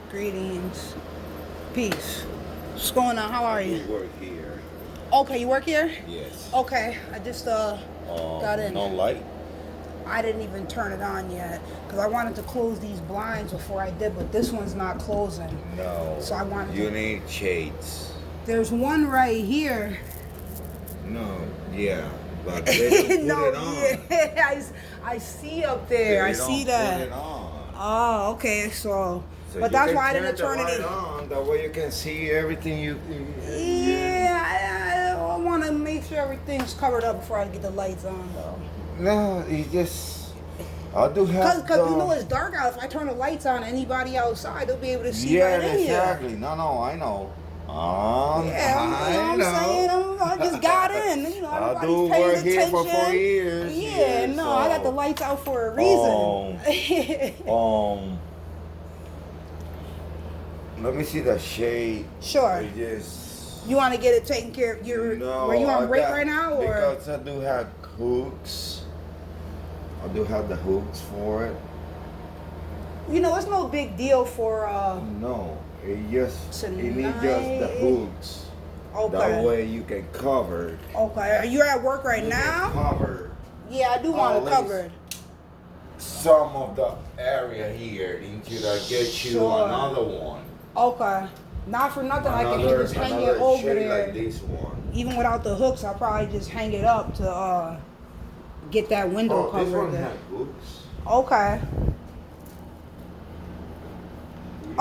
Greetings. Peace. What's going on? How are you? I work here. Okay, you work here? Yes. Okay, I just got in. No light? I didn't even turn it on yet because I wanted to close these blinds before I did, but this one's not closing. No. So I wanted You to. need shades. There's one right here. No. Yeah. But they don't No, put it on. yeah, I see up there. I They see don't that. Put it on. Oh, okay. So So but you that's can why I didn't turn the it light in. on. That way you can see everything you. Yeah, I want to make sure everything's covered up before I get the lights on, though. No, it just. I do have. Because you know it's dark out. If I turn the lights on, anybody outside, they'll be able to see Yeah, right in here. exactly. No, I know. Yeah, I'm saying I just got in. You know, I everybody's do paying work attention. here for 4 years. Yeah, no, I got the lights out for a reason. Let me see the shade. Sure. It just. You want to get it taken care of? Are you on break right now, or? Because I do have hooks. I do have the hooks for it. You know, it's no big deal for. No, it just it needs just the Tonight. hooks. Okay. That way you can cover. Okay. Are you at work right You can now? cover Yeah, I do want At it least covered. some of the area here until I get you Sure. another one. Okay. Not for nothing. I can just hang it another over shade there. like this one. Even without the hooks, I'll probably just hang it up to get that window Oh, this covered one there. has hooks. Okay.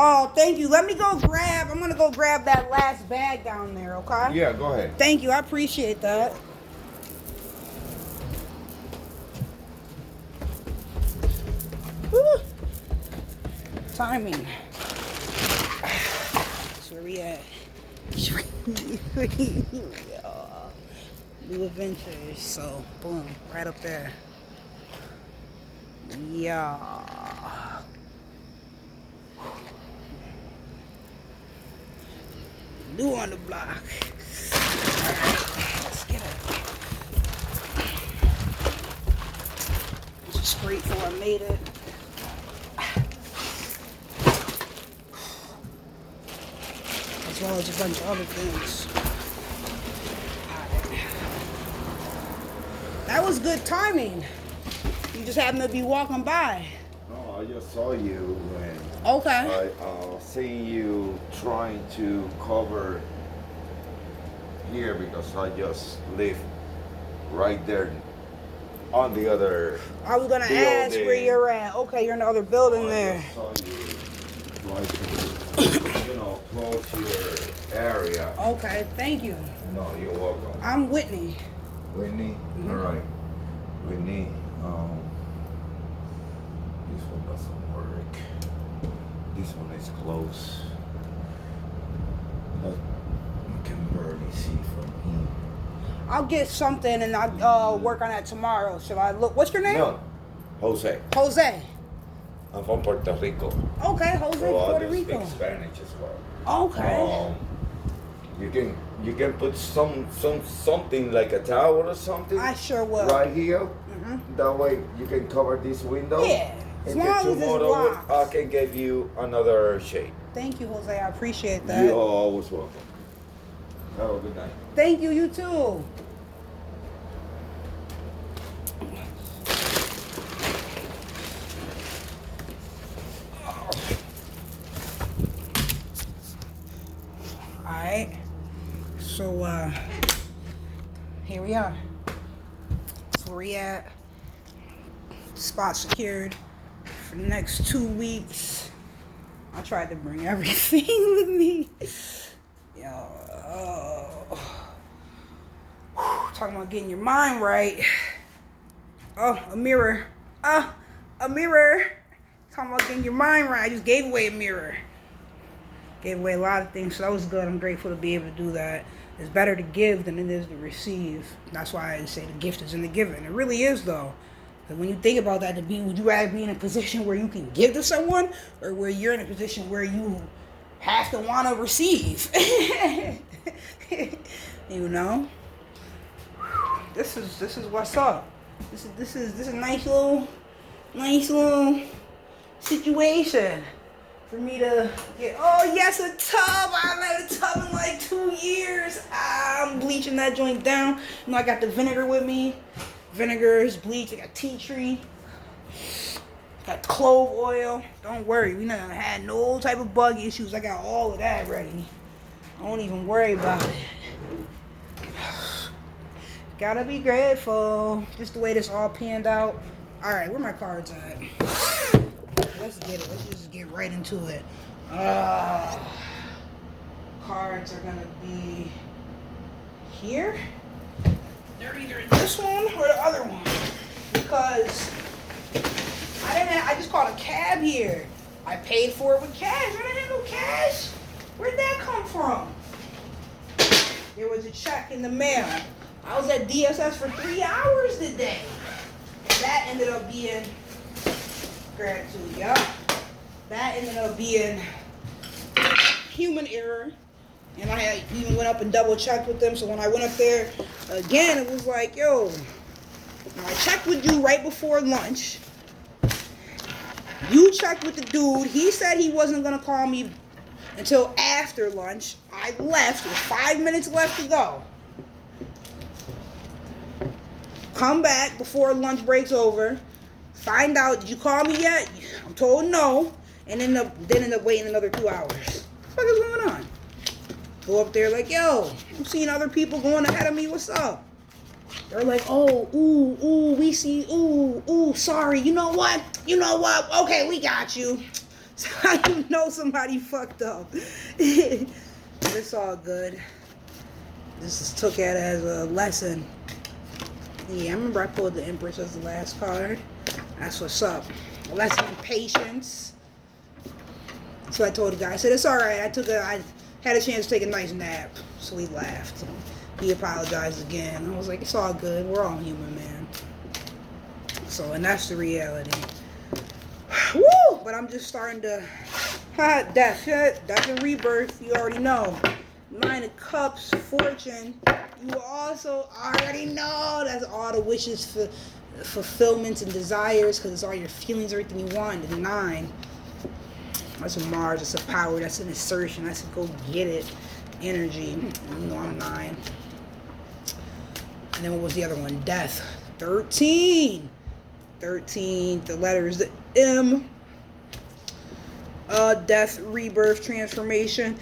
Oh, thank you. Let me go grab. I'm gonna go grab that last bag down there. Okay. Yeah, go ahead. Thank you. I appreciate that. Woo. Timing. That's where we at. New adventures. So, boom, right up there. Yeah. New on the block. Alright, let's get it. Just grateful I made it. As well as a bunch of other things. Alright. That was good timing. You just happened to be walking by. No, I just saw you when Okay. I seen you trying to cover here because I just live right there on the other. I was gonna ask where building. you're at. Okay, you're in the other building I there. just saw you trying to, close your area. Okay, thank you. No, you're welcome. I'm Whitney. Whitney, all right. Whitney, this one doesn't work. This one is close. But you can barely see from here. I'll get something and I'll work on that tomorrow. Shall I look? What's your name? No, Jose. Jose. I'm from Puerto Rico. Okay, Jose, So I Puerto do Rico. speak Spanish as well. Okay. You can put something like a towel or something I sure will. right here. That way you can cover this window. Yeah, as And long get as it's tomorrow locked. I can give you another shade. Thank you, Jose. I appreciate that. You are always welcome. Have a good night. Thank you, you too. Alright. So here we are. That's where we at. Spot secured for the next 2 weeks. I tried to bring everything with me. Yo, talking about getting your mind right. Oh, a mirror. A mirror. Talking about getting your mind right. I just gave away a mirror. Gave away a lot of things, so that was good. I'm grateful to be able to do that. It's better to give than it is to receive. That's why I say the gift is in the giving. It really is, though. But when you think about that, would you rather be in a position where you can give to someone, or where you're in a position where you have to want to receive? You know, this is what's up. This is a nice little situation. for me to get, oh yes, a tub. I haven't had a tub in like 2 years. I'm bleaching that joint down. You know, I got the vinegar with me. Vinegars, bleach, I got tea tree. Got clove oil. Don't worry, we never had no type of bug issues. I got all of that ready. Don't even worry about it. Gotta be grateful. Just the way this all panned out. Alright, where my cards at? Let's get it. Let's just get right into it. Cards are gonna be here. They're either this one or the other one. Because I just called a cab here. I paid for it with cash. I didn't have no cash. Where'd that come from? There was a check in the mail. I was at DSS for 3 hours today. And that ended up being gratitude, yeah. That ended up being human error. And I had even went up and double checked with them. So when I went up there again, it was like, yo, I checked with you right before lunch. You checked with the dude. He said he wasn't going to call me until after lunch. I left with 5 minutes left to go. Come back before lunch breaks over. Find out, did you call me yet? I'm told no. And then end up waiting another 2 hours. What the fuck is going on? Go up there like, yo, I'm seeing other people going ahead of me. What's up? They're like, oh, ooh, we see, ooh, sorry. You know what? Okay, we got you. So I know somebody fucked up. It's all good. This is took it as a lesson. Yeah, I remember I pulled the Empress as the last card. That's what's up. A lesson in patience. So I told the guy, I said, it's all right. I had a chance to take a nice nap. So he laughed. He apologized again. I was like, it's all good. We're all human, man. So, and that's the reality. Woo! But I'm just starting to, death and rebirth. You already know. Nine of Cups, Fortune. You also already know that's all the wishes for fulfillments and desires, because it's all your feelings, everything you want. The 9. That's a Mars. That's a power. That's an assertion. That's a go get it energy. You know I'm 9. And then what was the other one? Death. 13. 13. The letters, the M. Death, rebirth, transformation.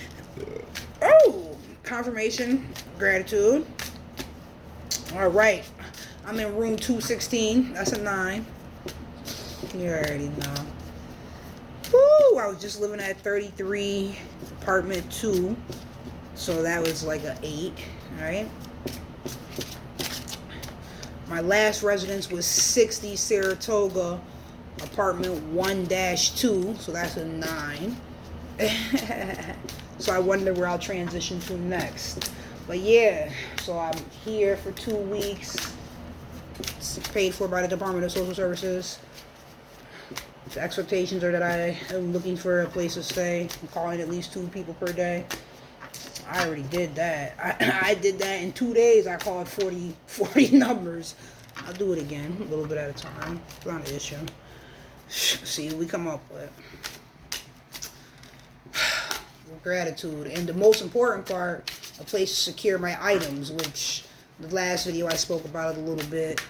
Oh, confirmation, gratitude. All right. I'm in room 216. That's a 9. You already know. Woo! I was just living at 33, apartment 2. So that was like an 8. All right. My last residence was 60 Saratoga, apartment 1-2. So that's a 9. So I wonder where I'll transition to next. But yeah, so I'm here for 2 weeks. It's paid for by the Department of Social Services. The expectations are that I am looking for a place to stay. I'm calling at least 2 people per day. I already did that. I did that in 2 days. I called 40 numbers. I'll do it again, a little bit at a time. It's not an issue. See what we come up with. Gratitude. And the most important part, a place to secure my items, which the last video I spoke about it a little bit,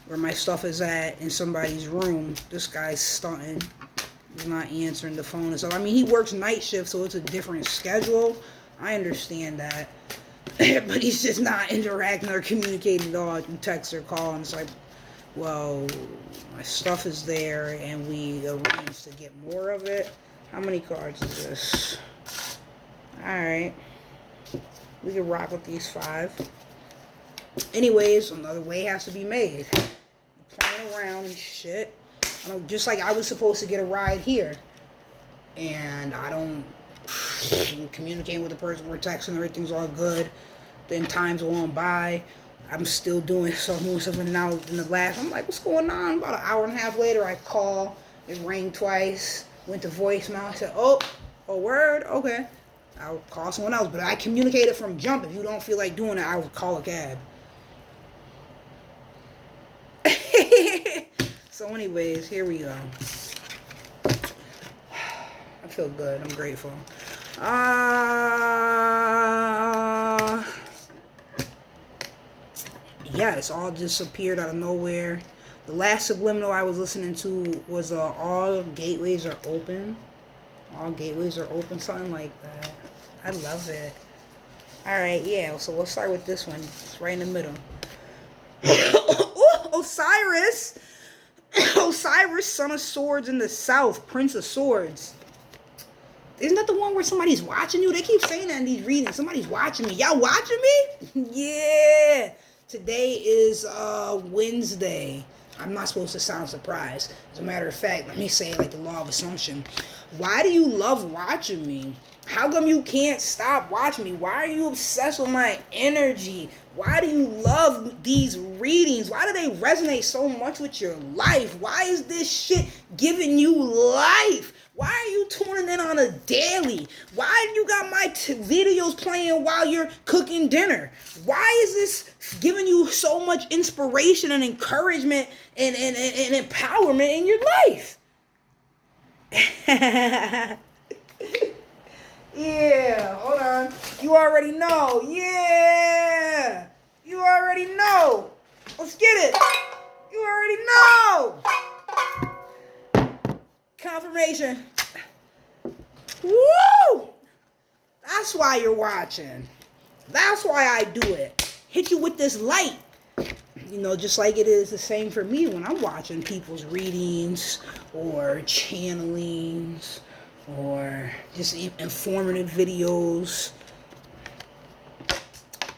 where my stuff is at in somebody's room. This guy's stunting. He's not answering the phone. So I mean, he works night shift, so it's a different schedule. I understand that. But he's just not interacting or communicating at all through text or call. And it's like, well, my stuff is there and we arranged to get more of it. How many cards is this? Alright. We can rock with these 5. Anyways, another way has to be made. Playing around and shit. Just like I was supposed to get a ride here. And I don't communicate with the person. We're texting, everything's all good. Then time's going by. I'm still doing something now in the last. I'm like, what's going on? About an hour and a half later, I call. It rang twice. Went to voicemail. I said, oh, a word? Okay. I'll call someone else. But I communicated from jump. If you don't feel like doing it, I would call a cab. So anyways, here we go. I feel good. I'm grateful. Yeah, it's all just appeared out of nowhere. The last subliminal I was listening to was all gateways are open. All gateways are open, something like that. I love it. Alright, yeah, so we'll start with this one. It's right in the middle. Ooh, Osiris! Osiris, son of swords in the south, prince of swords. Isn't that the one where somebody's watching you? They keep saying that in these readings. Somebody's watching me. Y'all watching me? Yeah. Today is Wednesday. I'm not supposed to sound surprised. As a matter of fact, let me say it like the law of assumption. Why do you love watching me? How come you can't stop watching me? Why are you obsessed with my energy? Why do you love these readings? Why do they resonate so much with your life? Why is this shit giving you life? Why are you tuning in on a daily? Why you got my videos playing while you're cooking dinner? Why is this giving you so much inspiration and encouragement and empowerment in your life? Yeah, hold on. You already know. Yeah. You already know. Let's get it. You already know. Confirmation. Woo! That's why you're watching. That's why I do it. Hit you with this light. You know, just like it is the same for me when I'm watching people's readings or channelings or just informative videos.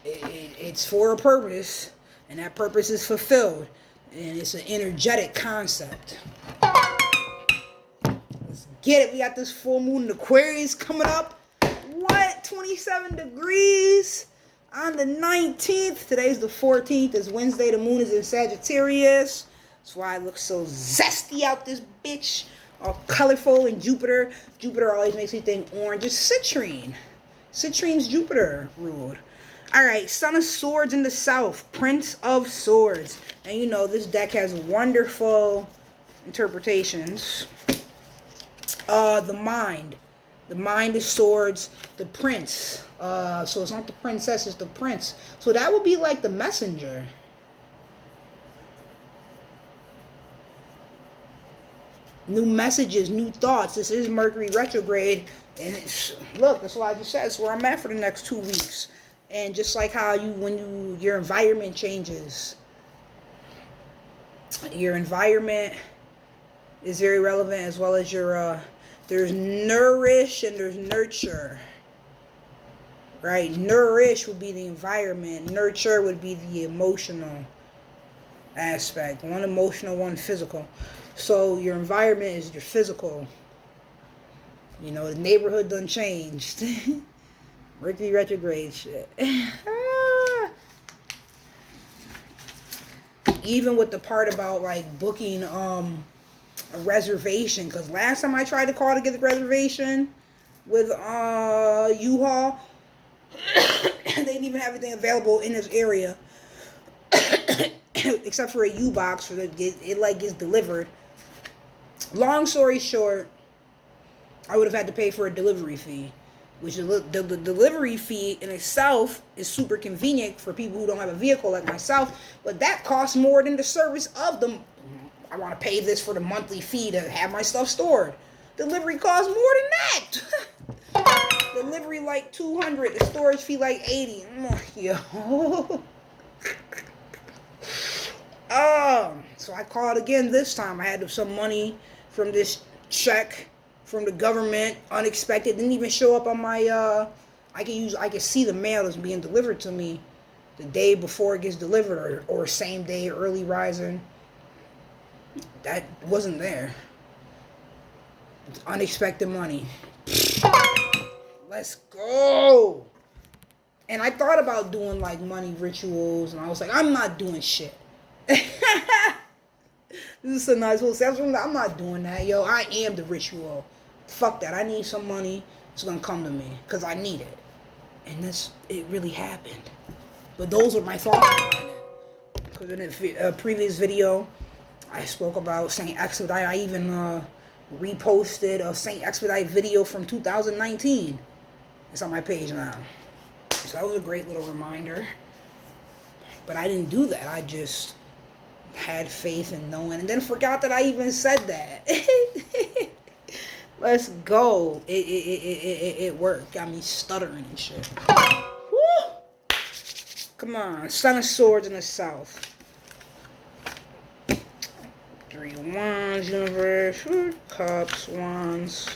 It's for a purpose, and that purpose is fulfilled, and it's an energetic concept. Let's get it. We got this full moon in Aquarius coming up. What? 27 degrees on the 19th. Today's the 14th. It's Wednesday. The moon is in Sagittarius. That's why I look so zesty out this bitch. All colorful, and Jupiter always makes me think orange. It's citrine. Citrine's Jupiter ruled. Alright, son of swords in the south, prince of swords. And you know, this deck has wonderful interpretations. The mind. The mind is swords. The prince. So it's not the princess, it's the prince. So that would be like the messenger. New messages, new thoughts. This is Mercury retrograde, and it's, look, that's what I just said. It's where I'm at for the next 2 weeks. And just like how your environment changes, your environment is very relevant, as well as your there's nourish and there's nurture. Right? Nourish would be the environment. Nurture would be the emotional aspect. One emotional, one physical. So your environment is your physical. You know, the neighborhood done changed. Mercury retrograde shit. Even with the part about like booking a reservation, because last time I tried to call to get the reservation with U-Haul, they didn't even have everything available in this area except for a U-Box for it like gets delivered. Long story short, I would have had to pay for a delivery fee, which the delivery fee in itself is super convenient for people who don't have a vehicle like myself, but that costs more than the service of them. I want to pay this for the monthly fee to have my stuff stored. Delivery costs more than that. Delivery like $200, the storage fee like $80. Yo. So I called again this time. I had some money from this check from the government, unexpected. Didn't even show up on my I can see the mail that's being delivered to me the day before it gets delivered, or same day, early rising. That wasn't there. Unexpected money. Let's go. And I thought about doing like money rituals, and I was like, I'm not doing shit. This is a nice little say. I'm not doing that, yo. I am the ritual. Fuck that. I need some money. It's gonna come to me because I need it, and it really happened. But those are my thoughts on it. Because in a previous video, I spoke about Saint Exodus. I even reposted a Saint Expedite video from 2019. It's on my page now. So that was a great little reminder. But I didn't do that. I just had faith in knowing and then forgot that I even said that. Let's go. It worked. Got me stuttering and shit. Woo! Come on. Son of Swords in the South. 3 Wands, Universe, Cups, Wands,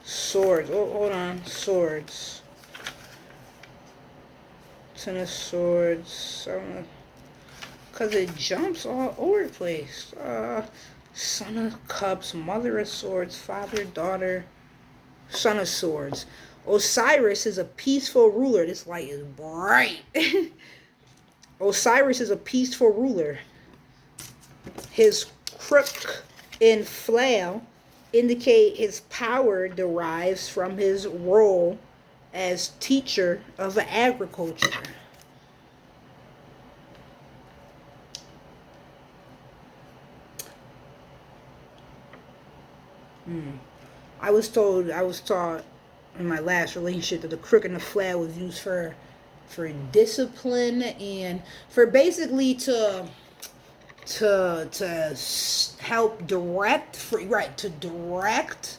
Swords. Oh, hold on. Swords. 10 of Swords. Because it jumps all over the place. Son of Cups, Mother of Swords, Father, Daughter, Son of Swords. Osiris is a peaceful ruler. This light is bright. Osiris is a peaceful ruler. His crook and flail indicate his power derives from his role as teacher of agriculture. I was taught in my last relationship that the crook and the flail was used for discipline and for basically to help direct, to direct,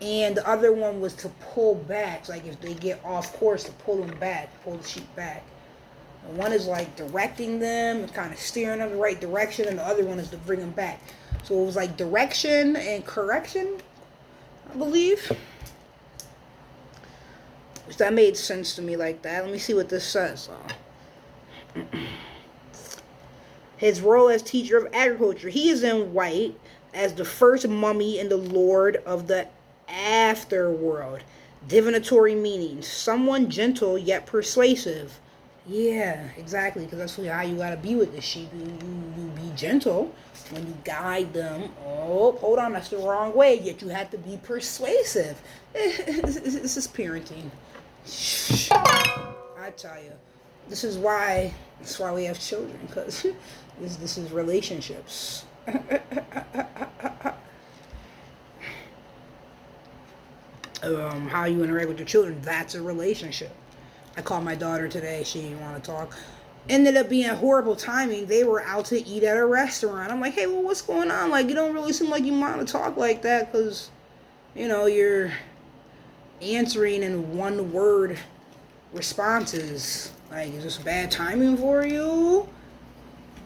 and the other one was to pull back, like if they get off course, to pull them back, pull the sheep back. And one is like directing them, kind of steering them the right direction, and the other one is to bring them back. So it was like direction and correction, I believe. Which that made sense to me like that. Let me see what this says. His role as teacher of agriculture. He is in white as the first mummy in the Lord of the Afterworld. Divinatory meanings. Someone gentle yet persuasive. Yeah, exactly. Because that's how you gotta be with the sheep. You be gentle when you guide them. Oh, hold on, that's the wrong way. Yet you have to be persuasive. This is parenting. I tell you, this is why we have children, because this is relationships. How you interact with your children, that's a relationship. I called my daughter today. She didn't want to talk. Ended up being horrible timing. They were out to eat at a restaurant. I'm like, hey, well, what's going on? Like, you don't really seem like you want to talk like that because, you're answering in one-word responses. Like, is this bad timing for you?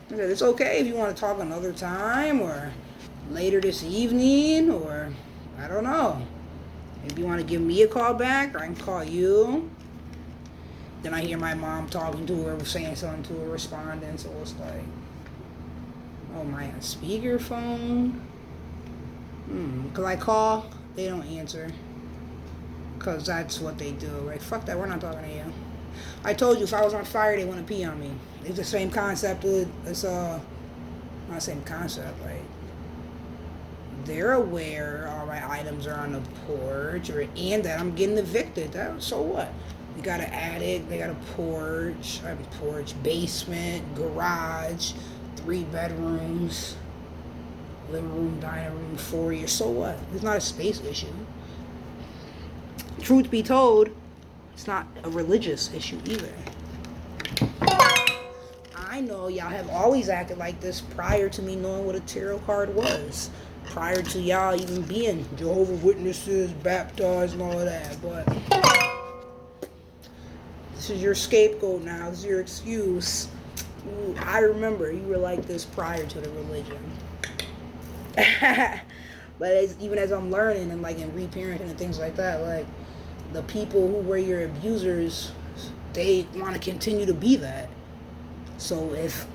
I said, it's okay if you want to talk another time or later this evening or, I don't know. Maybe you want to give me a call back or I can call you. Then I hear my mom talking to her, saying something to her, responding. So it's like, oh, my speakerphone? Because I call, they don't answer. Because that's what they do. Like, fuck that, we're not talking to you. I told you, if I was on fire, they want to pee on me. It's the same concept. It's not the same concept, like, they're aware all my items are on the porch, and that I'm getting evicted. So what? They got an attic, they got a porch, basement, garage, 3 bedrooms, living room, dining room, foyer. So what? It's not a space issue. Truth be told, it's not a religious issue either. I know y'all have always acted like this prior to me knowing what a tarot card was. Prior to y'all even being Jehovah's Witnesses, baptized, and all of that. But this is your scapegoat now. This is your excuse. Ooh, I remember you were like this prior to the religion. But even as I'm learning and like in reparenting and things like that, like the people who were your abusers, they want to continue to be that. So if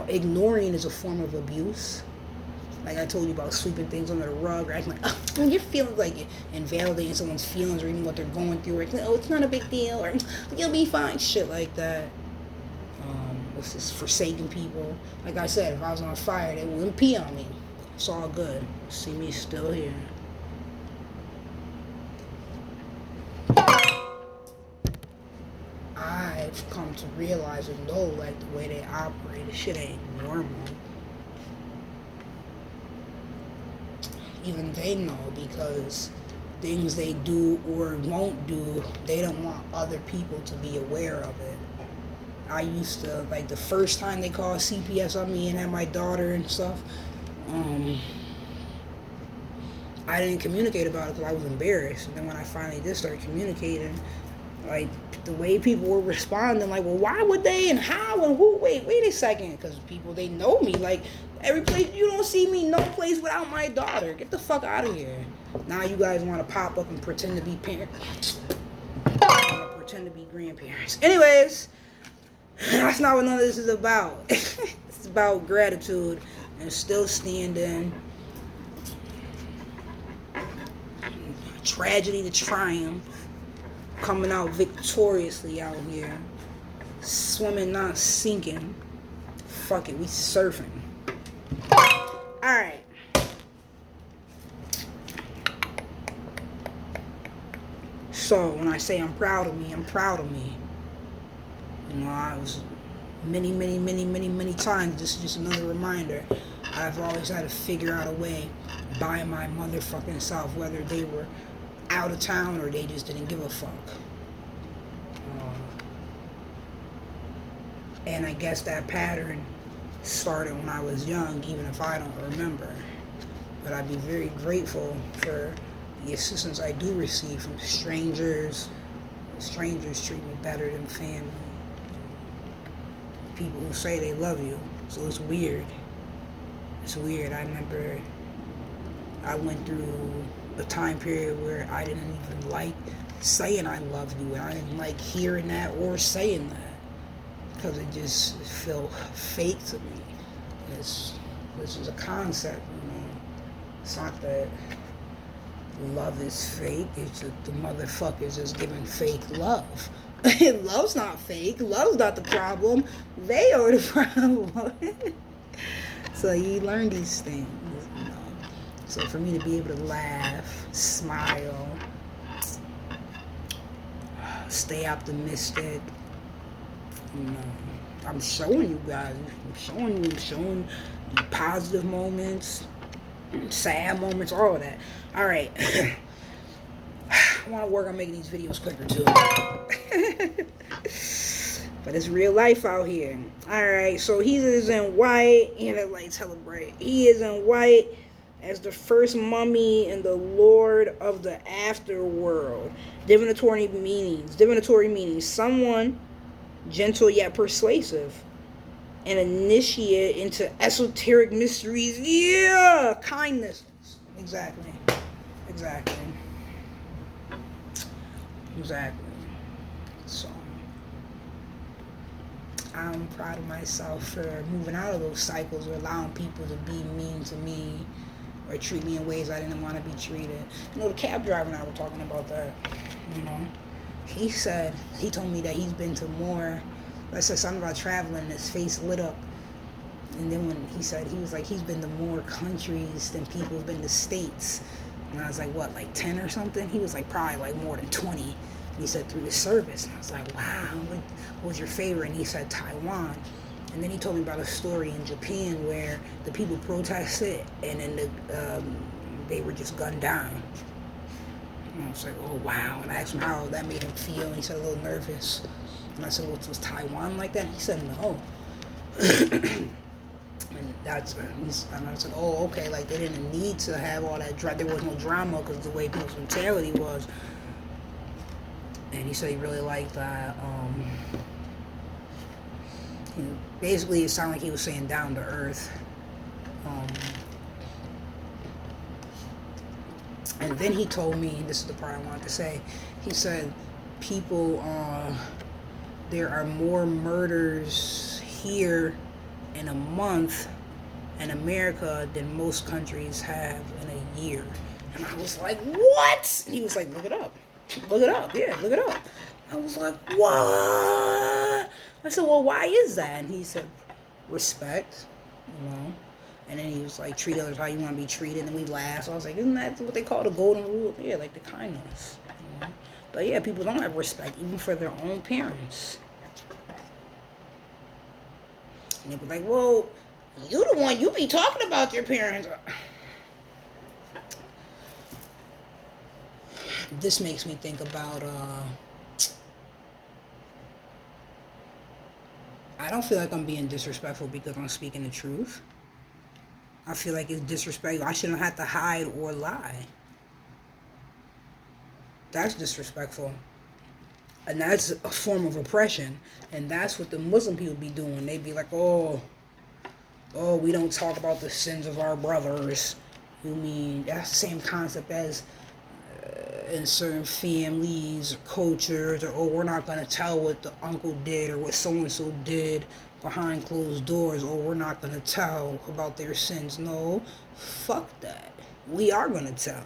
ignoring is a form of abuse, like I told you about sweeping things under the rug, or acting like, oh, you're feeling like it, invalidating someone's feelings or even what they're going through, or oh, it's not a big deal, or you'll be fine, shit like that. This is forsaking people. Like I said, if I was on fire, they wouldn't pee on me. It's all good. See me still here. I've come to realize and know, like, the way they operate, this shit ain't normal. even they know, because things they do or won't do, they don't want other people to be aware of it. I used to, like, the first time they called CPS on me and had my daughter and stuff, I didn't communicate about it because I was embarrassed. And then when I finally did start communicating, like, the way people were responding, like, well, why would they and how and who? Wait a second. Because people, they know me. Like, every place, you don't see me no place without my daughter. Get the fuck out of here. Now you guys want to pop up and pretend to be parents. Pretend to be grandparents. Anyways, that's not what none of this is about. It's about gratitude and still standing. Tragedy to triumph. Coming out victoriously out here. Swimming, not sinking. Fuck it, we surfing. Alright. So, when I say I'm proud of me, I'm proud of me. You know, I was many times, this is just another reminder, I've always had to figure out a way by my motherfucking self, whether they were out of town or they just didn't give a fuck. And I guess that pattern started when I was young, even if I don't remember. But I'd be very grateful for the assistance I do receive from strangers. Strangers treat me better than family. People who say they love you. So it's weird. It's weird. I remember I went through a time period where I didn't even like saying I love you. And I didn't like hearing that or saying that. Because it just felt fake to me. This is a concept, you know. It's not that love is fake. It's that the motherfuckers just giving fake love. Love's not fake. Love's not the problem. They are the problem. So you learn these things, you know. So for me to be able to laugh, smile, stay optimistic, you know, I'm showing you guys. I'm showing you positive moments, sad moments, all of that. All right. I want to work on making these videos quicker too. But it's real life out here. Alright, so he is in white. And the lights hella bright. He is in white as the first mummy and the lord of the afterworld. Divinatory meanings. Someone gentle yet persuasive. An initiate into esoteric mysteries. Yeah! Kindness. Exactly. So I'm proud of myself for moving out of those cycles or allowing people to be mean to me or treat me in ways I didn't want to be treated. You know, the cab driver and I were talking about that. You know, he told me that he's been to more. I said something about traveling, and his face lit up. And then when he said, he was like, he's been to more countries than people have been to states. And I was like, what, like 10 or something? He was like, probably like more than 20. And he said, through the service. And I was like, wow, what was your favorite? And he said, Taiwan. And then he told me about a story in Japan where the people protested and then they were just gunned down. And I was like, oh, wow. And I asked him how that made him feel. And he said, a little nervous. And I said, well, was Taiwan like that? And he said, no. And I was like, oh, okay, like they didn't need to have all that there was no drama because of the way people's mentality was. And he said he really liked that. Basically, it sounded like he was saying down to earth. And then he told me, and this is the part I wanted to say, he said, people, there are more murders here in a month in America than most countries have in a year. And I was like, what? And he was like, look it up. Yeah, look it up. I was like, what? I said, well, why is that? And he said, respect, you know. And then he was like, treat others how you want to be treated. And we laughed. So I was like, isn't that what they call the golden rule? Yeah, like the kindness. You know? But yeah, people don't have respect, even for their own parents. And they be like, well, you the one, you be talking about your parents. this makes me think about, I don't feel like I'm being disrespectful because I'm speaking the truth. I feel like it's disrespectful. I shouldn't have to hide or lie. That's disrespectful. And that's a form of oppression. And that's what the Muslim people be doing. They be like, oh, we don't talk about the sins of our brothers. You mean, that's the same concept as in certain families or cultures, or we're not going to tell what the uncle did or what so-and-so did behind closed doors, or we're not going to tell about their sins. No, fuck that. We are going to tell.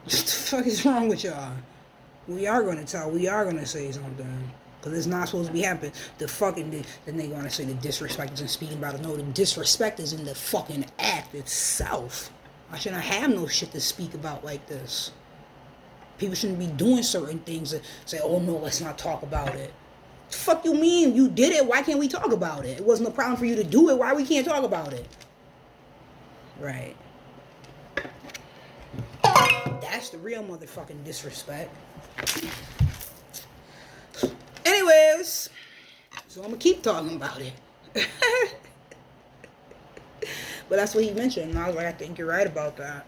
What the fuck is wrong with y'all? We are going to tell. We are going to say something. Because it's not supposed to be happening. Then they going to say the disrespect isn't speaking about it. No, the disrespect is in the fucking act itself. I shouldn't have no shit to speak about like this. People shouldn't be doing certain things and say, oh no, let's not talk about it. The fuck you mean? You did it, why can't we talk about it? It wasn't a problem for you to do it, why we can't talk about it? Right. That's the real motherfucking disrespect. Anyways, so I'm gonna keep talking about it. But that's what he mentioned, and I was like, I think you're right about that.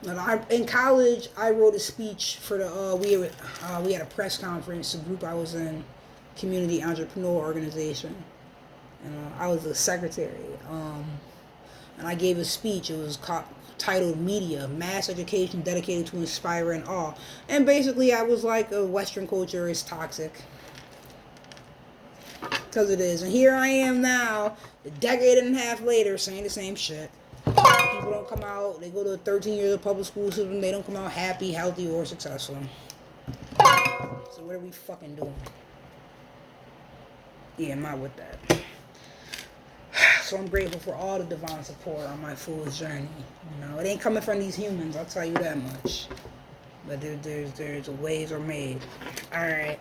And in college, I wrote a speech for the, we had a press conference, the group I was in, Community Entrepreneur Organization. And I was the secretary. And I gave a speech. It was titled Media, Mass Education Dedicated to Inspire and Awe. And basically, I was like, Western culture is toxic. Because it is. And here I am now, a decade and a half later, saying the same shit. People don't come out, they go to 13 years of public school system, they don't come out happy, healthy, or successful. So what are we fucking doing? Yeah, I'm not with that. So I'm grateful for all the divine support on my fool's journey. You know, it ain't coming from these humans, I'll tell you that much. But there's ways are made. Alright.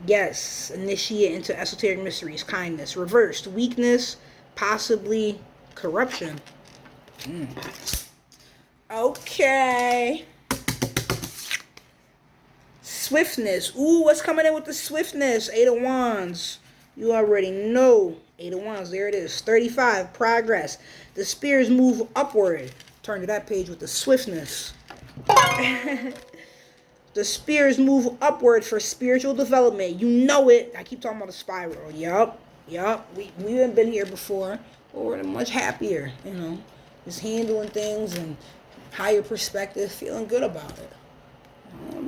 Yes, initiate into esoteric mysteries, kindness. Reversed, weakness, possibly corruption. Okay. Swiftness. Ooh, what's coming in with the swiftness? 8 of Wands. You already know. 8 of Wands. There it is. 35. Progress. The spears move upward. Turn to that page with the swiftness. The spears move upward for spiritual development. You know it. I keep talking about a spiral. Yup. We haven't been here before. But we're much happier, you know. Just handling things and higher perspective, feeling good about it.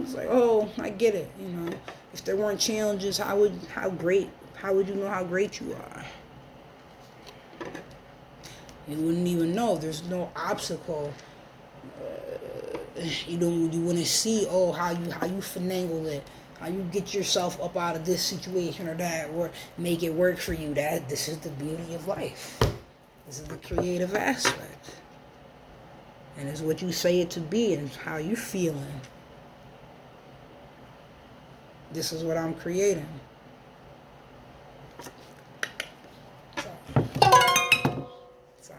It's like, oh, I get it, you know. If there weren't challenges, how would you know how great you are? You wouldn't even know. There's no obstacle. You wouldn't see, how you finagle it, how you get yourself up out of this situation or that, or make it work for you. This is the beauty of life. This is the creative aspect. And it's what you say it to be and how you feeling. This is what I'm creating. So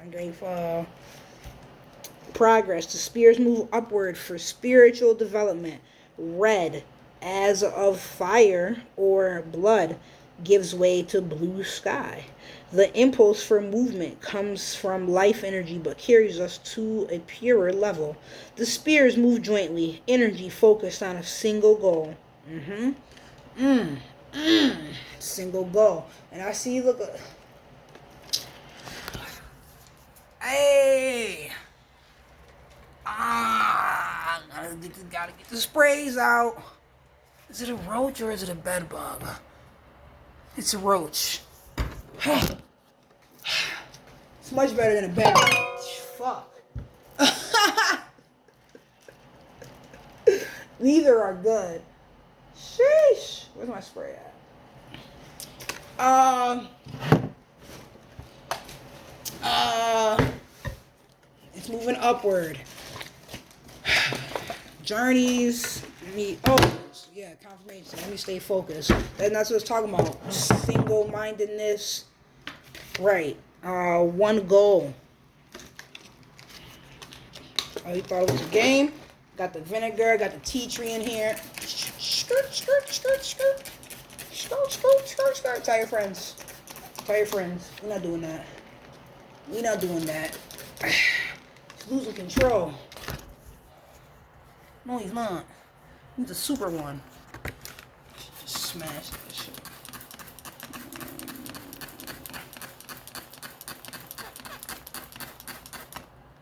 I'm grateful. Progress. The spears move upward for spiritual development. Red, as of fire or blood, gives way to blue sky. The impulse for movement comes from life energy but carries us to a purer level. The spears move jointly, energy focused on a single goal. Single goal. And I see, look. Hey! Gotta get the sprays out. Is it a roach or is it a bed bug? It's a roach. It's much better than a bed bug. Fuck. Neither are good. Sheesh. Where's my spray at? It's moving upward. Journeys. Confirmation. Let me stay focused. That's what it's talking about. Single-mindedness. Right. One goal. Oh, you thought it was a game? Got the vinegar, got the tea tree in here. Skirt, skirt, skirt, skirt. Skirt, skirt, skirt, skirt. Tell your friends. Tell your friends. We're not doing that. We're not doing that. He's losing control. No, he's not. He's a super one. Just smash that shit.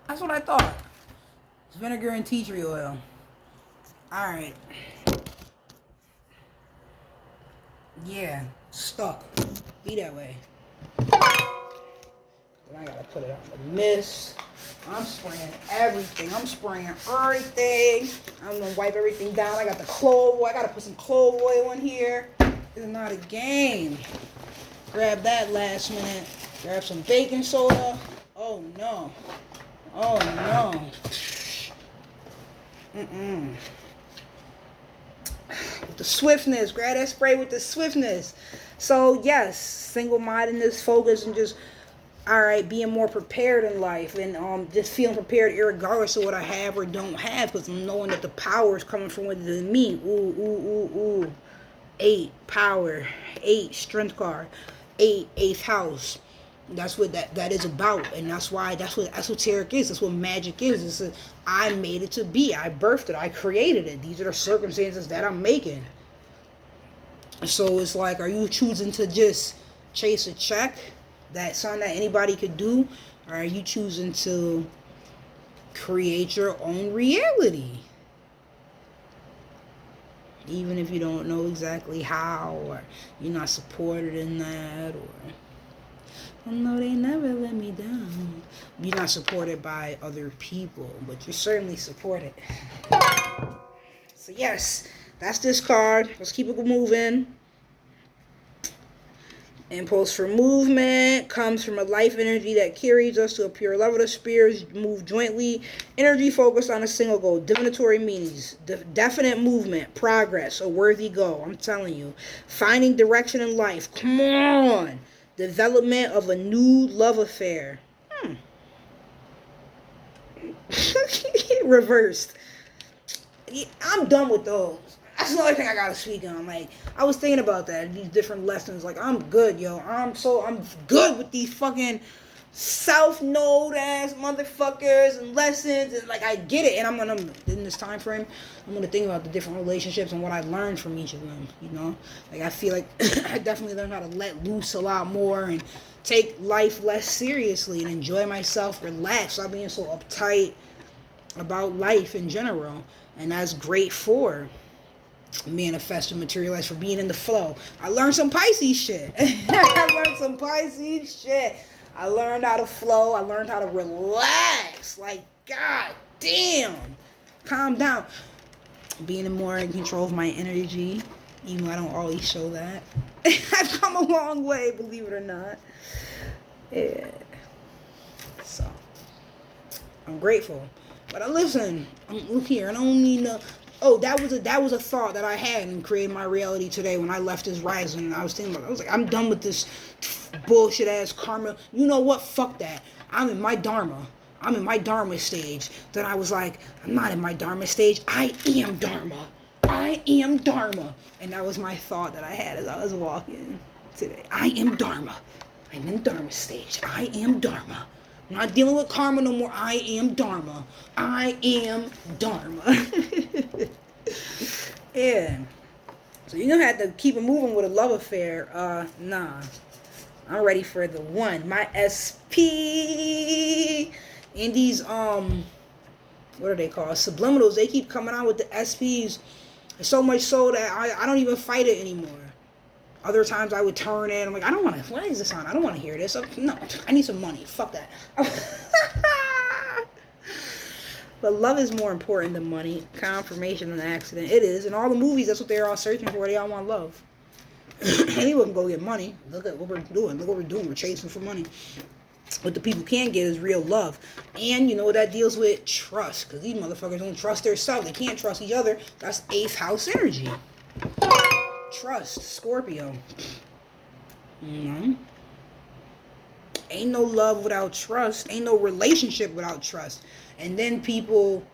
That's what I thought. It's vinegar and tea tree oil. Alright. Yeah, stuck. Be that way. Then I gotta put it on the mist. I'm spraying everything. I'm spraying everything. I'm gonna wipe everything down. I got the clove oil. I gotta put some clove oil in here. This is not a game. Grab that last minute. Grab some baking soda. Oh no. Oh no. With the swiftness. Grab that spray with the swiftness. So yes, single-mindedness, focus, and just being more prepared in life, and just feeling prepared regardless of what I have or don't have, because I'm knowing that the power is coming from within me. Ooh, ooh, ooh, ooh. 8 power, 8 strength card, 8 eighth house. That's what that is about, and that's why that's what esoteric is. That's what magic is. I made it to be. I birthed it. I created it. These are the circumstances that I'm making. So it's like, are you choosing to just chase a check? That's something that anybody could do? Or are you choosing to create your own reality? Even if you don't know exactly how, or you're not supported in that, or oh no, they never let me down. You're not supported by other people, but you're certainly supported. So yes, that's this card. Let's keep it moving. Impulse for movement comes from a life energy that carries us to a pure level. The spirits move jointly. Energy focused on a single goal. Divinatory meanings. Definite movement. Progress. A worthy goal. I'm telling you. Finding direction in life. Come on. Development of a new love affair. Reversed. I'm done with those. That's the only thing I gotta speak on. Like, I was thinking about that, these different lessons. Like, I'm good, yo. I'm good with these fucking self-knowed ass motherfuckers and lessons, and like, I get it. And I'm gonna, in this time frame, I'm gonna think about the different relationships and what I learned from each of them, you know? Like, I feel like I definitely learned how to let loose a lot more and take life less seriously and enjoy myself, relax, stop being so uptight about life in general. And that's great for manifest and materialize, for being in the flow. I learned some Pisces shit. I learned how to flow. I learned how to relax. Like, god damn. Calm down. Being more in control of my energy, even though I don't always show that. I've come a long way, believe it or not. Yeah. So, I'm grateful. But listen, look here, I don't need no. Oh, that was a thought that I had and created my reality today when I left this rising. And I was thinking about, I was like, I'm done with this bullshit ass karma. You know what? Fuck that. I'm in my dharma. I'm in my dharma stage. Then I was like, I'm not in my dharma stage. I am dharma. I am dharma. And that was my thought that I had as I was walking today. I am dharma. I'm in dharma stage. I am dharma. I'm not dealing with karma no more. I am dharma. I am dharma. Yeah. So you're gonna have to keep it moving with a love affair. Nah. I'm ready for the one. My SP. And these, what are they called? Subliminals. They keep coming out with the SPs. So much so that I don't even fight it anymore. Other times I would turn in. I'm like, I don't want to. Why is this on? I don't want to hear this. No, I need some money. Fuck that. But love is more important than money. Confirmation than accident. It is. In all the movies, that's what they're all searching for. They all want love. Anyone can go get money. Look at what we're doing. Look what we're doing. We're chasing for money. What the people can't get is real love. And you know what that deals with? Trust. Because these motherfuckers don't trust themselves. They can't trust each other. That's 8th house energy. Trust. Scorpio. Ain't no love without trust. Ain't no relationship without trust. And then people,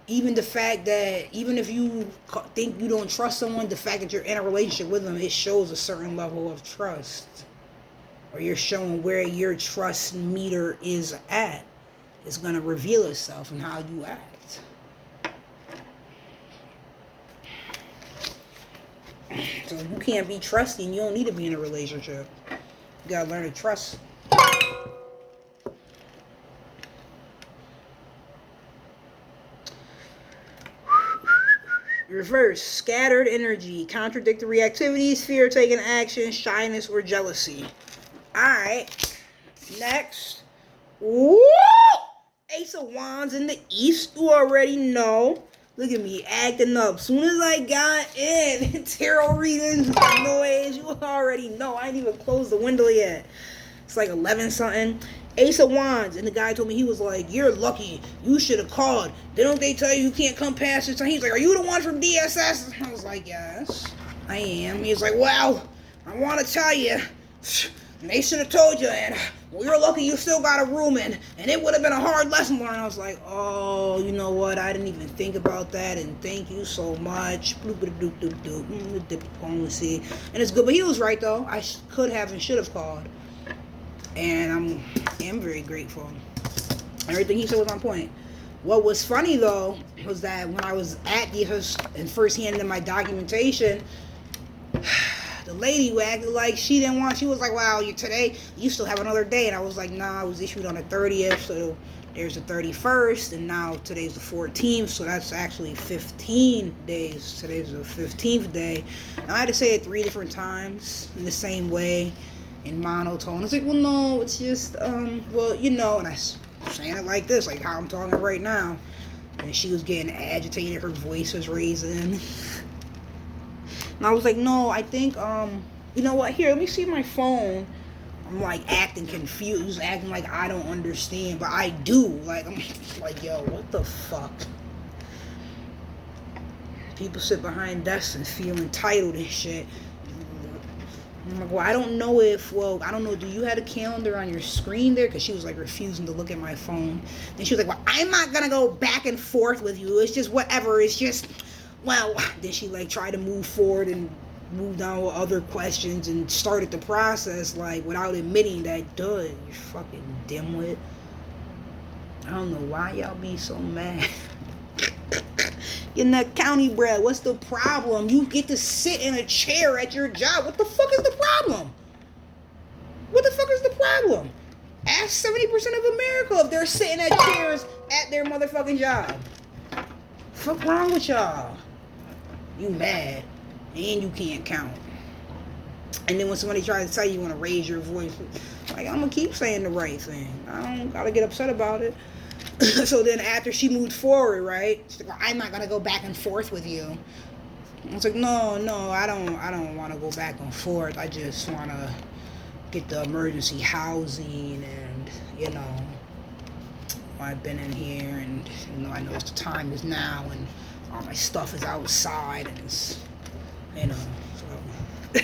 even the fact that, even if you think you don't trust someone, the fact that you're in a relationship with them, it shows a certain level of trust. Or you're showing where your trust meter is at. It's going to reveal itself in how you act. So you can't be trusting. You don't need to be in a relationship. You got to learn to trust. Reverse, scattered energy, contradictory activities, fear of taking action, shyness, or jealousy. Alright, next. Woo! Ace of Wands in the East, you already know. Look at me, acting up. Soon as I got in, tarot readings, noise, you already know. I ain't even closed the window yet. It's like 11 something. Ace of Wands, and the guy told me, he was like, you're lucky, you should have called. Don't they tell you can't come past this time? He's like, are you the one from DSS? I was like, yes, I am. He's like, well, I want to tell you, they should have told you, and well, you're lucky you still got a room in, and it would have been a hard lesson learned. I was like, oh, you know what, I didn't even think about that, and thank you so much. And it's good, but he was right, though. I could have and should have called. And I am very grateful. Everything he said was on point. What was funny, though, was that when I was at DSS and first handed in my documentation, the lady who acted like she didn't want, she was like, wow, today, you still have another day. And I was like, nah, it was issued on the 30th, so there's the 31st, and now today's the 14th, so that's actually 15 days. Today's the 15th day. And I had to say it 3 different times in the same way, in monotone. It's like, well, no, it's just, well, you know, and I saying it like this, like how I'm talking right now. And she was getting agitated, her voice was raising. And I was like, no, I think, you know what, here, let me see my phone. I'm like acting confused, acting like I don't understand, but I do. Like, I'm like, yo, what the fuck? People sit behind desks and feel entitled and shit. I'm like, well, I don't know, do you have a calendar on your screen there? Because she was like refusing to look at my phone. And she was like, well, I'm not going to go back and forth with you. It's just whatever. It's just, well, then she like tried to move forward and move down with other questions and started the process like without admitting that, duh, you fucking dimwit. I don't know why y'all be so mad. In that county bread, what's the problem? You get to sit in a chair at your job. What the fuck is the problem? What the fuck is the problem? Ask 70% of America if they're sitting at chairs at their motherfucking job. Fuck wrong with y'all? You mad and you can't count. And then when somebody tries to tell you want to raise your voice, like, I'm gonna keep saying the right thing. I don't gotta get upset about it. So then after she moved forward, right, she's like, well, I'm not going to go back and forth with you. I was like, no, I don't want to go back and forth. I just want to get the emergency housing and, you know, I've been in here and, you know, I know the time is now and all my stuff is outside and it's, you know, so.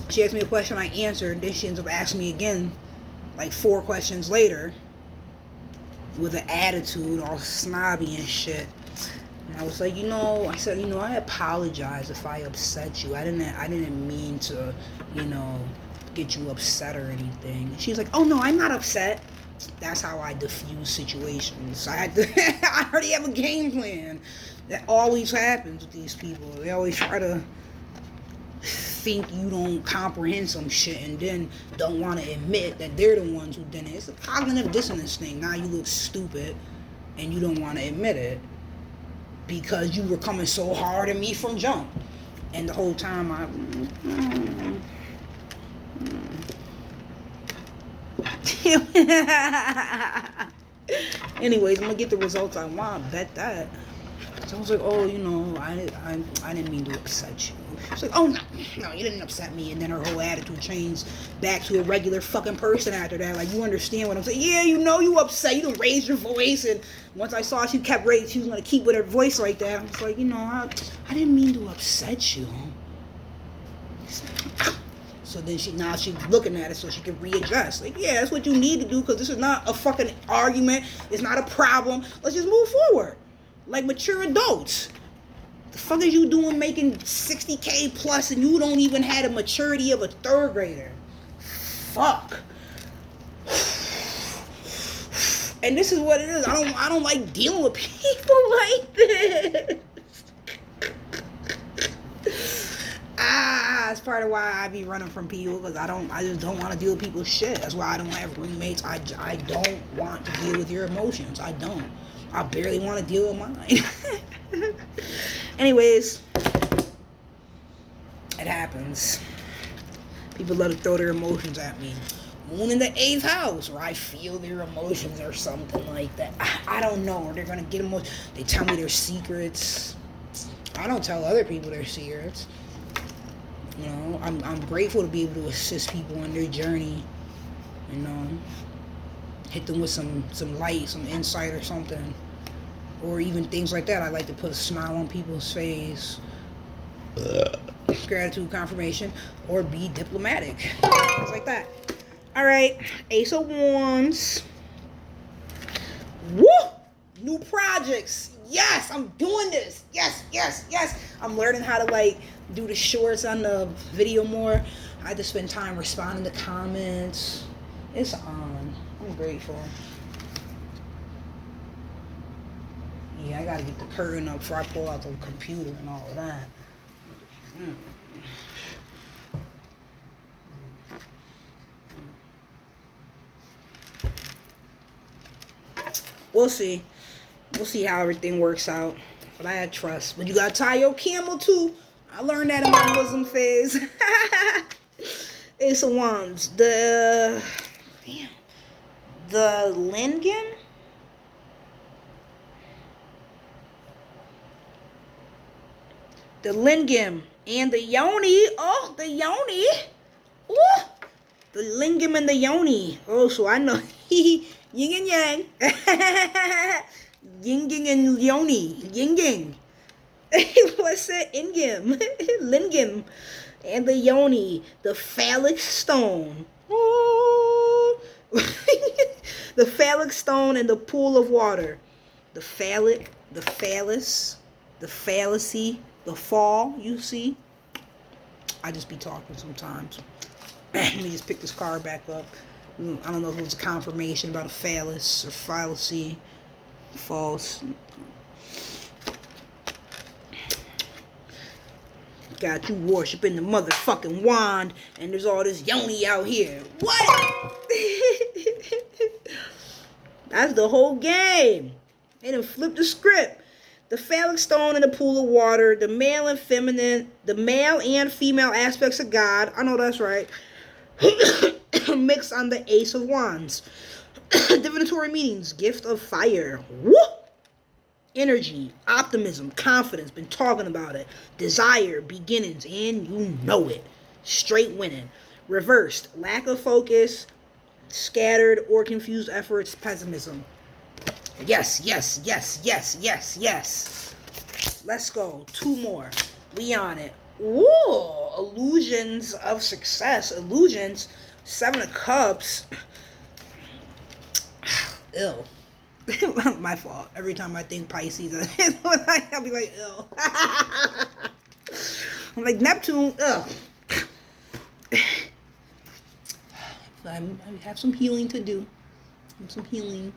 She asked me a question, I answered, then she ends up asking me again, like 4 questions later, with an attitude, all snobby and shit. And I was like, I said, I apologize if I upset you. I didn't mean to, get you upset or anything. And she's like, oh no, I'm not upset. That's how I diffuse situations. I already have a game plan. That always happens with these people. They always try to think you don't comprehend some shit and then don't want to admit that they're the ones who did it. It's a cognitive dissonance thing. Now you look stupid and you don't want to admit it because you were coming so hard at me from jump. And the whole time anyways, I'm gonna get the results I want. Bet that. So I was like, oh, I didn't mean to upset you. She's like, oh, no, you didn't upset me. And then her whole attitude changed back to a regular fucking person after that. Like, you understand what I'm saying? Yeah, you upset. You don't raise your voice. And once I saw she kept raising, she was going to keep with her voice like that. I was like, I didn't mean to upset you. So So then she's looking at it so she can readjust. Like, yeah, that's what you need to do, because this is not a fucking argument. It's not a problem. Let's just move forward. Like mature adults. The fuck is you doing making $60K plus and you don't even have the maturity of a third grader? Fuck. And this is what it is. I don't like dealing with people like this. It's part of why I be running from people, because I just don't want to deal with people's shit. That's why I don't have roommates. I don't want to deal with your emotions. I don't. I barely want to deal with mine. Anyways, it happens. People love to throw their emotions at me. Moon in the 8th house, where I feel their emotions or something like that. I don't know. Or they're going to get emotions. They tell me their secrets. I don't tell other people their secrets. You know, I'm grateful to be able to assist people on their journey. You know, hit them with some light, some insight or something. Or even things like that. I like to put a smile on people's face. Gratitude, confirmation, or be diplomatic. Things like that. Alright, Ace of Wands. Woo! New projects. Yes, I'm doing this. Yes. I'm learning how to like do the shorts on the video more. I had to spend time responding to comments. It's on. I'm grateful. Yeah, I gotta get the curtain up before I pull out the computer and all of that. We'll see. We'll see how everything works out. But I had trust. But you gotta tie your camel too. I learned that in my Muslim phase. Ace of Wands. The Lingam? The Lingam and the Yoni. Oh, the Yoni. Ooh. The Lingam and the Yoni. Oh, so I know. Yin and Yang. Yin and Yoni. Yin Yang. What's that? Ingam. Lingam. And the Yoni. The phallic stone. Oh. The phallic stone and the pool of water. The phallic. The phallus. The fallacy. The fall, you see. I just be talking sometimes. Let me just pick this card back up. I don't know if it was a confirmation about a phallus or fallacy. False. Got you worshiping the motherfucking wand, and there's all this yoni out here. What? That's the whole game. They done flipped the script. The phallic stone and the pool of water, the male and feminine, the male and female aspects of God. I know that's right. Mixed on the Ace of Wands. Divinatory meanings, gift of fire. Woo! Energy, optimism, confidence. Been talking about it. Desire, beginnings, and you know it. Straight winning. Reversed, lack of focus, scattered or confused efforts, pessimism. Yes. Let's go. 2 more. We on it. Ooh, illusions of success. Illusions. 7 of Cups. Ew. My fault. Every time I think Pisces, I'll be like, ew. I'm like, Neptune, ugh. I have some healing to do. Some healing.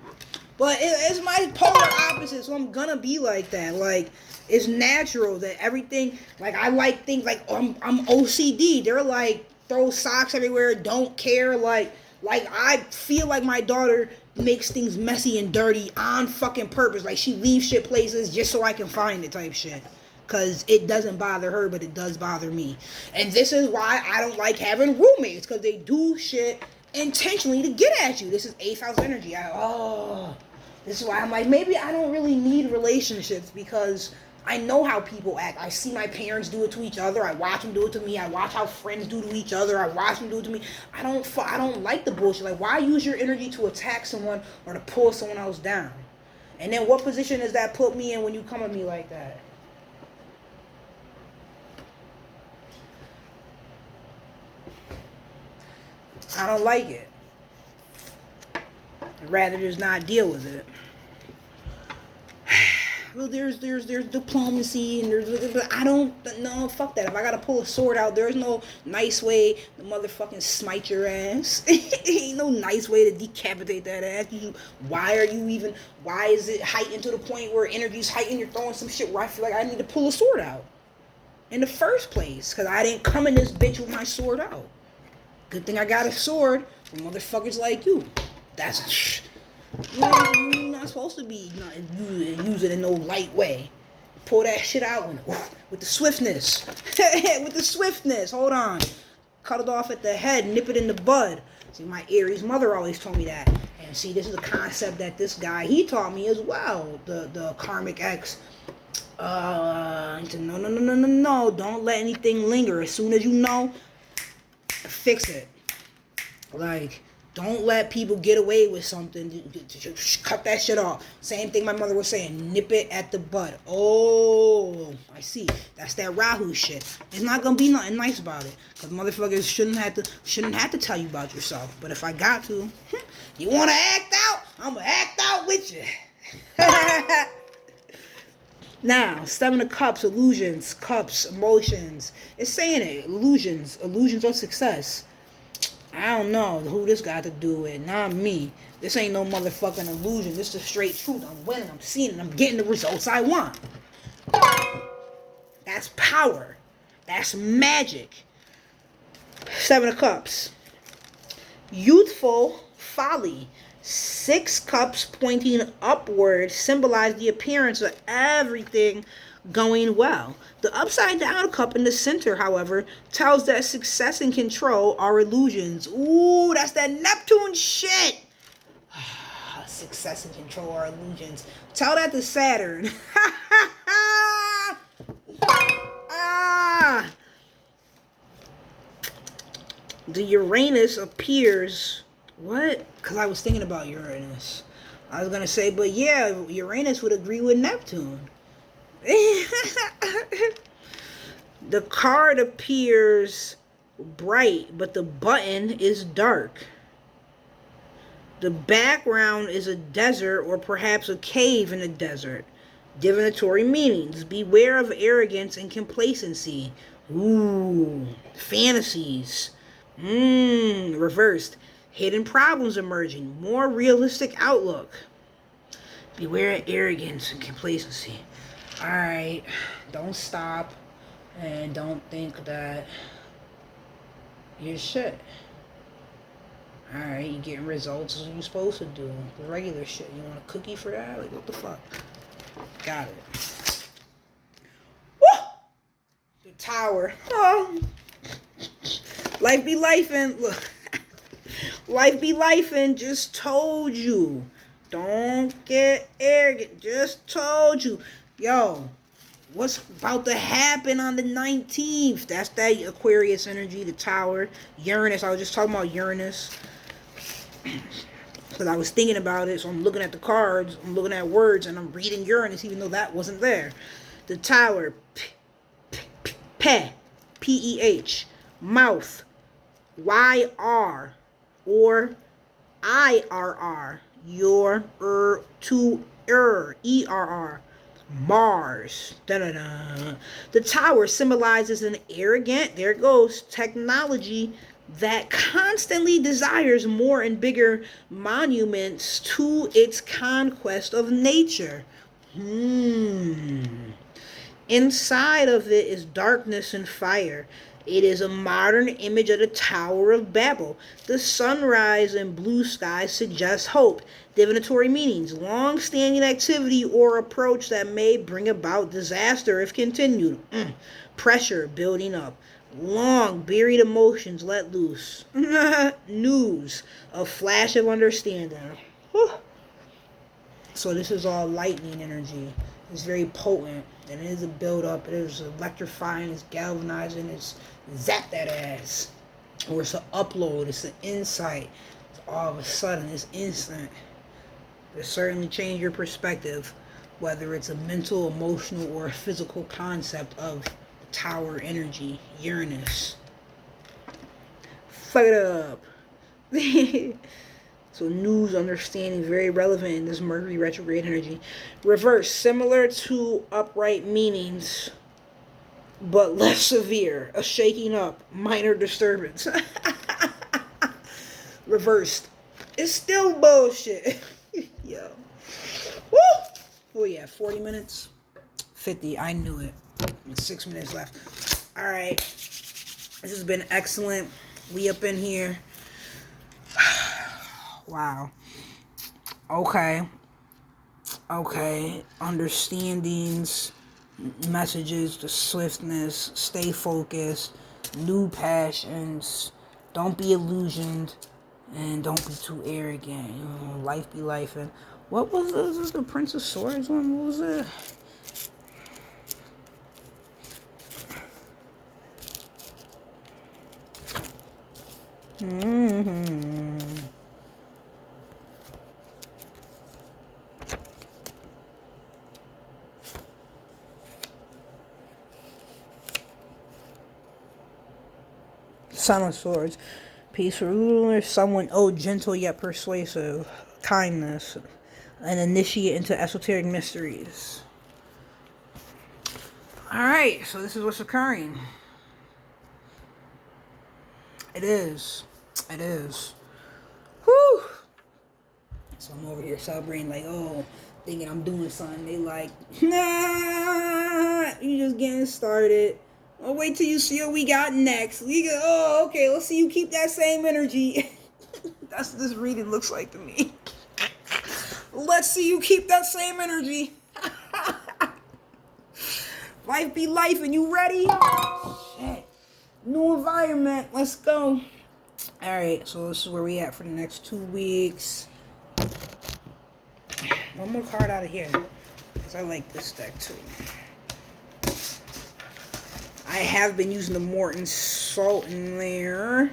But it's my polar opposite, so I'm gonna be like that. Like, it's natural that everything, like, I like things, like, I'm OCD. They're like, throw socks everywhere, don't care. Like I feel like my daughter makes things messy and dirty on fucking purpose. Like, she leaves shit places just so I can find it type shit. Because it doesn't bother her, but it does bother me. And this is why I don't like having roommates, because they do shit intentionally to get at you. This is 8th house energy. This is why I'm like, maybe I don't really need relationships, because I know how people act. I see my parents do it to each other. I watch them do it to me. I watch how friends do to each other. I watch them do it to me. I don't like the bullshit. Like, why use your energy to attack someone or to pull someone else down? And then what position does that put me in when you come at me like that? I don't like it. I'd rather just not deal with it. Well, there's diplomacy and but I don't no fuck that. If I gotta pull a sword out, there's no nice way to motherfucking smite your ass. Ain't no nice way to decapitate that ass. Why is it heightened to the point where energy's heightened? You're throwing some shit where I feel like I need to pull a sword out in the first place, because I didn't come in this bitch with my sword out. Good thing I got a sword for motherfuckers like you. That's you're not supposed to be use it in no light way. Pull that shit out with the swiftness. With the swiftness. Hold on. Cut it off at the head. Nip it in the bud. See, my Aries mother always told me that. And see, this is a concept that this guy, he taught me as well. The karmic X. No. Don't let anything linger. As soon as you know, fix it. Like, don't let people get away with something. Cut that shit off. Same thing my mother was saying. Nip it at the bud. Oh, I see. That's that Rahu shit. There's not gonna be nothing nice about it. Cause motherfuckers shouldn't have to tell you about yourself. But if I got to, you wanna act out? I'ma act out with you. Now, 7 of Cups, illusions, cups, emotions. It's saying it. Illusions of success. I don't know who this got to do with. Not me. This ain't no motherfucking illusion. This is the straight truth. I'm winning. I'm seeing it. I'm getting the results I want. That's power. That's magic. 7 of Cups. Youthful folly. 6 cups pointing upward symbolize the appearance of everything going well. The upside down cup in the center, however, tells that success and control are illusions. Ooh, that's that Neptune shit. Success and control are illusions. Tell that to Saturn. The Uranus appears. What? Because I was thinking about Uranus. I was going to say, but yeah, Uranus would agree with Neptune. The card appears bright, but the button is dark. The background is a desert or perhaps a cave in the desert. Divinatory meanings. Beware of arrogance and complacency. Ooh. Fantasies. Reversed. Hidden problems emerging. More realistic outlook. Beware of arrogance and complacency. Alright. Don't stop. And don't think that you're shit. Alright, you getting results as you're supposed to do. The regular shit. You want a cookie for that? Like, what the fuck? Got it. Woo! The Tower. Oh. Life be lifing'. Look. Life be lifing'. Just told you. Don't get arrogant. Just told you. Yo. What's about to happen on the 19th? That's that Aquarius energy, the Tower. Uranus. I was just talking about Uranus. Because I was thinking about it, so I'm looking at the cards, I'm looking at words, and I'm reading Uranus, even though that wasn't there. The Tower. Peh. P-E-H. Mouth. Y-R. Or I-R-R. Your, to, E-R-R. Mars. Da-da-da. The Tower symbolizes an arrogant, there it goes, technology that constantly desires more and bigger monuments to its conquest of nature. Inside of it is darkness and fire. It is a modern image of the Tower of Babel. The sunrise and blue sky suggest hope. Divinatory meanings. Long-standing activity or approach that may bring about disaster if continued. Pressure building up. Long buried emotions let loose. News. A flash of understanding. Whew. So this is all lightning energy. It's very potent. And it is a build-up. It is electrifying. It's galvanizing. It's zap that ass. Or it's an upload. It's an insight. It's all of a sudden. It's instant. It certainly change your perspective, whether it's a mental, emotional, or a physical concept of the Tower energy, Uranus. Fuck it up. So news understanding very relevant in this Mercury retrograde energy. Reverse, similar to upright meanings, but less severe. A shaking up, minor disturbance. Reversed. It's still bullshit. Yo. Woo! Oh yeah, 40 minutes. 50. I knew it. 6 minutes left. Alright. This has been excellent. We up in here. Wow. Okay. Understandings, messages, the swiftness, stay focused, new passions, don't be illusioned, and don't be too arrogant. Life be life. And what was this? The Prince of Swords one? What was it? Son of Swords. Peaceful ruler, someone, gentle yet persuasive. Kindness. An initiate into esoteric mysteries. Alright, so this is what's occurring. It is. Whew. So I'm over here celebrating like, thinking I'm doing something. They like, nah, you just getting started. I'll wait till you see what we got next. Okay, let's see you keep that same energy. That's what this reading looks like to me. Let's see you keep that same energy. Life be life, and you ready? Shit. New environment. Let's go. Alright, so this is where we at for the next 2 weeks. One more card out of here, because I like this deck too. I have been using the Morton Salt in there.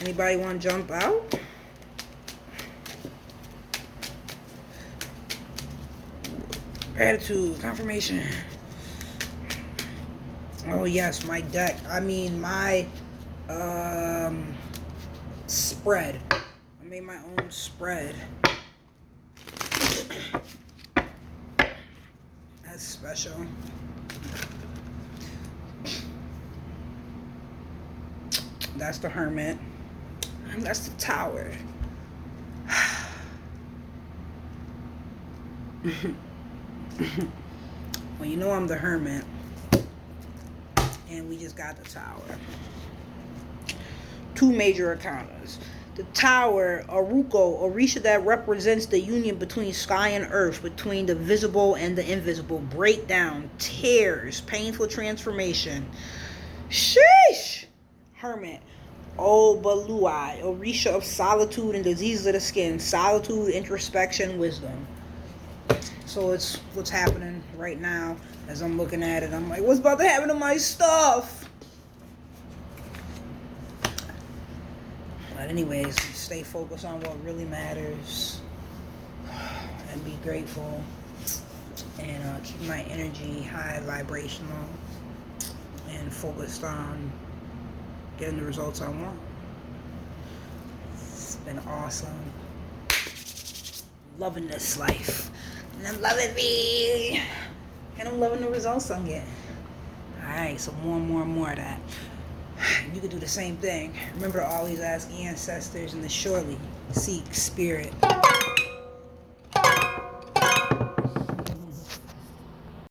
Anybody want to jump out? Gratitude, confirmation. Oh yes, my deck. I mean my spread. I made my own spread. That's special. That's the Hermit. And that's the Tower. Well, you know I'm the Hermit. And we just got the Tower. 2 major arcanas. The Tower, Aruko, Orisha, that represents the union between sky and earth, between the visible and the invisible. Breakdown, tears, painful transformation. Sheesh! Hermit. Obaluai, Orisha of solitude and diseases of the skin. Solitude, introspection, wisdom. So it's what's happening right now. As I'm looking at it, I'm like, what's about to happen to my stuff? But anyways, stay focused on what really matters. And be grateful. And keep my energy high vibrational. And focused on getting the results I want. It's been awesome. Loving this life. And I'm loving me. And I'm loving the results I'm getting. Alright, so more of that. You can do the same thing. Remember to always ask ancestors and to surely seek spirit.